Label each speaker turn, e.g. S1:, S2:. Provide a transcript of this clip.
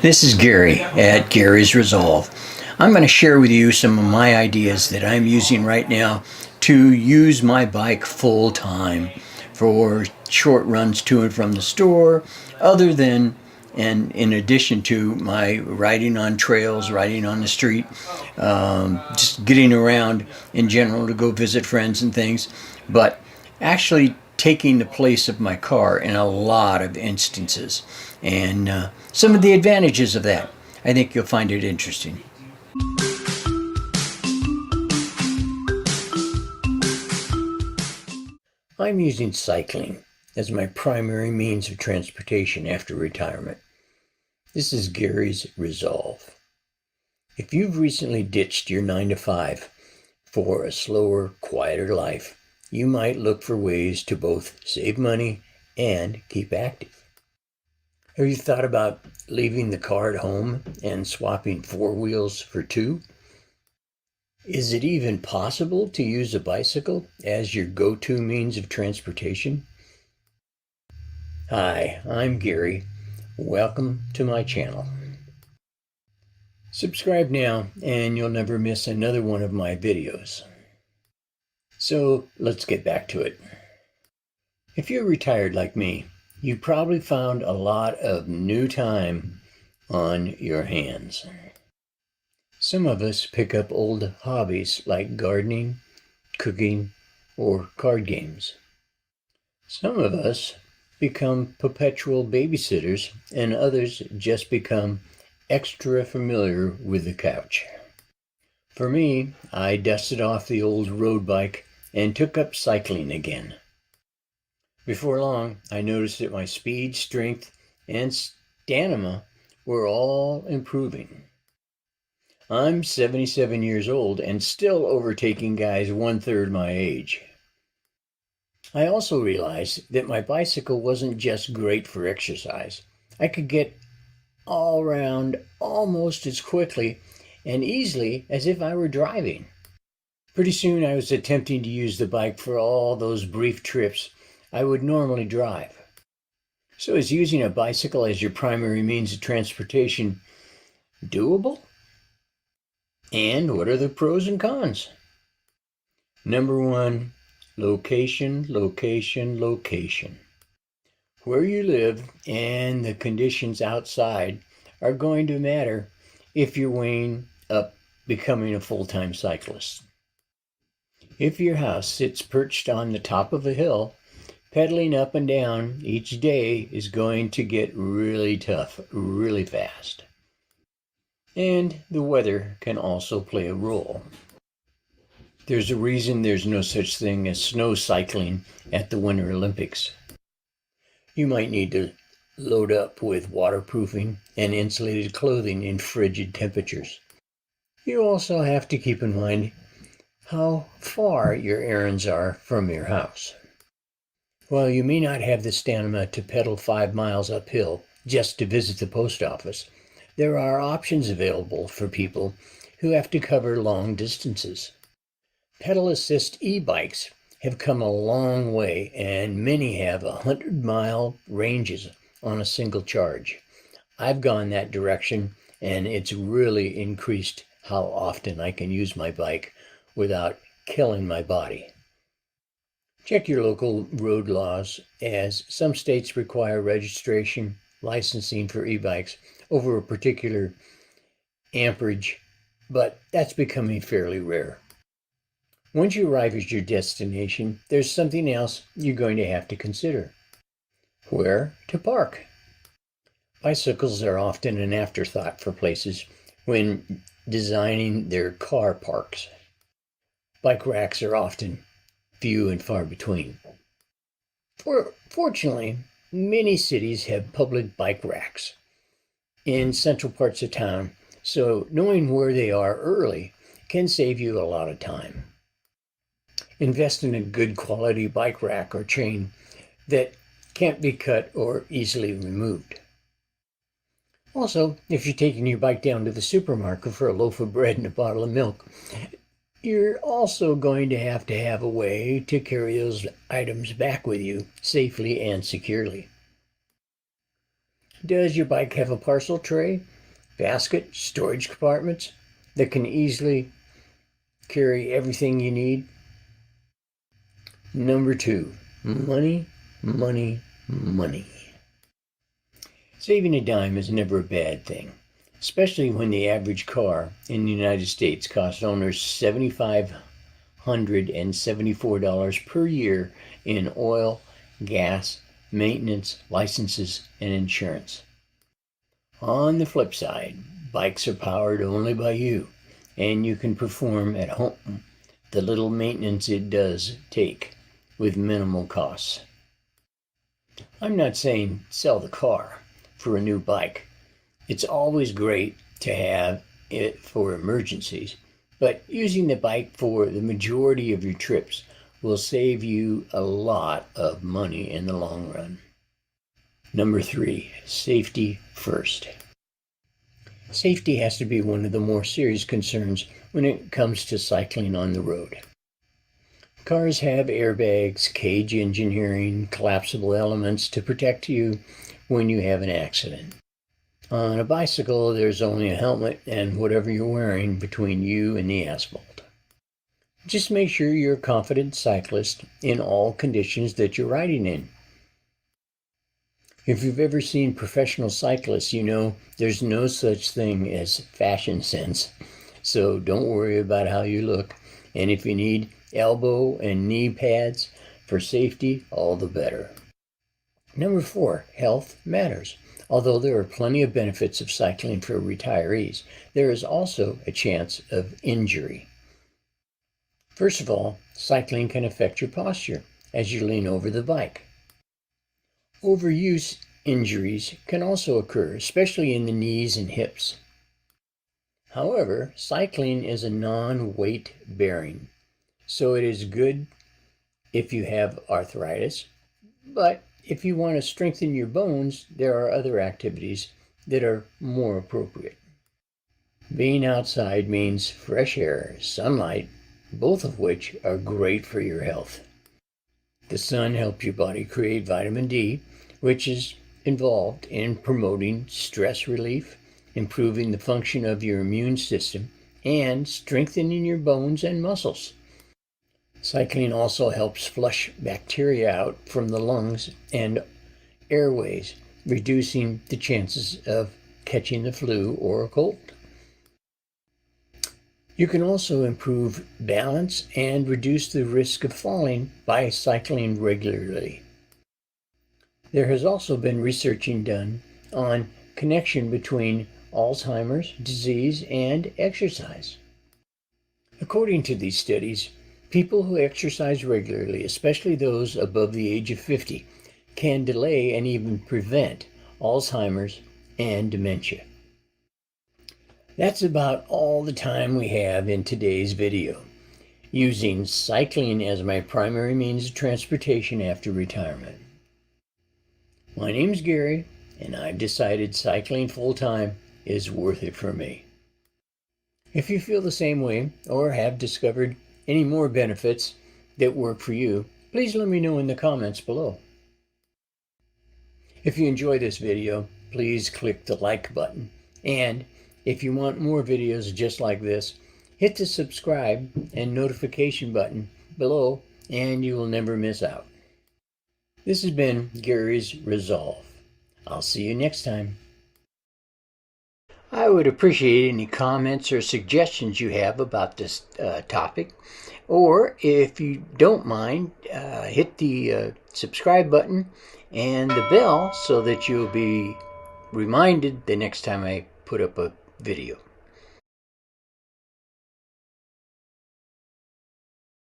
S1: This is Gary at Gary's Resolve. I'm going to share with you some of my ideas that I'm using right now to use my bike full time for short runs to and from the store, other than and in addition to my riding on trails, riding on the street, just getting around in general to go visit friends and things, but actually taking the place of my car in a lot of instances. And some of the advantages of that. I think you'll find it interesting. I'm using cycling as my primary means of transportation after retirement. This is Gary's Resolve. If you've recently ditched your 9 to 5 for a slower, quieter life, you might look for ways to both save money and keep active. Have you thought about leaving the car at home and swapping 4 wheels for 2? Is it even possible to use a bicycle as your go-to means of transportation? Hi, I'm Gary. Welcome to my channel. Subscribe now and you'll never miss another one of my videos. So let's get back to it. If you're retired like me, you probably found a lot of new time on your hands. Some of us pick up old hobbies like gardening, cooking, or card games. Some of us become perpetual babysitters, and others just become extra familiar with the couch. For me, I dusted off the old road bike and took up cycling again. Before long, I noticed that my speed, strength, and stamina were all improving. I'm 77 years old and still overtaking guys 1/3 my age. I also realized that my bicycle wasn't just great for exercise. I could get all around almost as quickly and easily as if I were driving. Pretty soon I was attempting to use the bike for all those brief trips I would normally drive. So is using a bicycle as your primary means of transportation doable? And what are the pros and cons? Number 1, location, location, location. Where you live and the conditions outside are going to matter if you're weighing up becoming a full-time cyclist. If your house sits perched on the top of a hill, pedaling up and down each day is going to get really tough really fast. And the weather can also play a role. There's a reason there's no such thing as snow cycling at the Winter Olympics. You might need to load up with waterproofing and insulated clothing in frigid temperatures. You also have to keep in mind how far your errands are from your house. While you may not have the stamina to pedal 5 miles uphill just to visit the post office, there are options available for people who have to cover long distances. Pedal assist e-bikes have come a long way, and many have 100-mile ranges on a single charge. I've gone that direction, and it's really increased how often I can use my bike without killing my body. Check your local road laws, as some states require registration, licensing for e-bikes over a particular amperage, but that's becoming fairly rare. Once you arrive at your destination, there's something else you're going to have to consider. Where to park? Bicycles are often an afterthought for places when designing their car parks. Bike racks are often few and far between. Fortunately, many cities have public bike racks in central parts of town, so knowing where they are early can save you a lot of time. Invest in a good quality bike rack or chain that can't be cut or easily removed. Also, if you're taking your bike down to the supermarket for a loaf of bread and a bottle of milk, you're also going to have a way to carry those items back with you safely and securely. Does your bike have a parcel tray basket, storage compartments that can easily carry everything you need. Number 2, money, money, money. Saving a dime is never a bad thing, especially when the average car in the United States costs owners $7,574 per year in oil, gas, maintenance, licenses, and insurance. On the flip side, bikes are powered only by you, and you can perform at home the little maintenance it does take with minimal costs. I'm not saying sell the car for a new bike. It's always great to have it for emergencies, but using the bike for the majority of your trips will save you a lot of money in the long run. Number 3, safety first. Safety has to be one of the more serious concerns when it comes to cycling on the road. Cars have airbags, cage engineering, collapsible elements to protect you when you have an accident. On a bicycle, there's only a helmet and whatever you're wearing between you and the asphalt. Just make sure you're a confident cyclist in all conditions that you're riding in. If you've ever seen professional cyclists, you know there's no such thing as fashion sense. So don't worry about how you look. And if you need elbow and knee pads for safety, all the better. Number 4, health matters. Although there are plenty of benefits of cycling for retirees, there is also a chance of injury. First of all, cycling can affect your posture as you lean over the bike. Overuse injuries can also occur, especially in the knees and hips. However, cycling is a non-weight bearing, so it is good if you have arthritis, but if you want to strengthen your bones, there are other activities that are more appropriate. Being outside means fresh air, sunlight, both of which are great for your health. The sun helps your body create vitamin D, which is involved in promoting stress relief, improving the function of your immune system, and strengthening your bones and muscles. Cycling also helps flush bacteria out from the lungs and airways, reducing the chances of catching the flu or a cold. You can also improve balance and reduce the risk of falling by cycling regularly. There has also been research done on connection between Alzheimer's disease and exercise. According to these studies, people who exercise regularly, especially those above the age of 50, can delay and even prevent Alzheimer's and dementia. That's about all the time we have in today's video. Using cycling as my primary means of transportation after retirement. My name's Gary, and I've decided cycling full-time is worth it for me. If you feel the same way or have discovered any more benefits that work for you, please let me know in the comments below. If you enjoy this video, please click the like button. And if you want more videos just like this, hit the subscribe and notification button below and you will never miss out. This has been Gary's Resolve. I'll see you next time. I would appreciate any comments or suggestions you have about this topic. Or if you don't mind, hit the subscribe button and the bell so that you'll be reminded the next time I put up a video.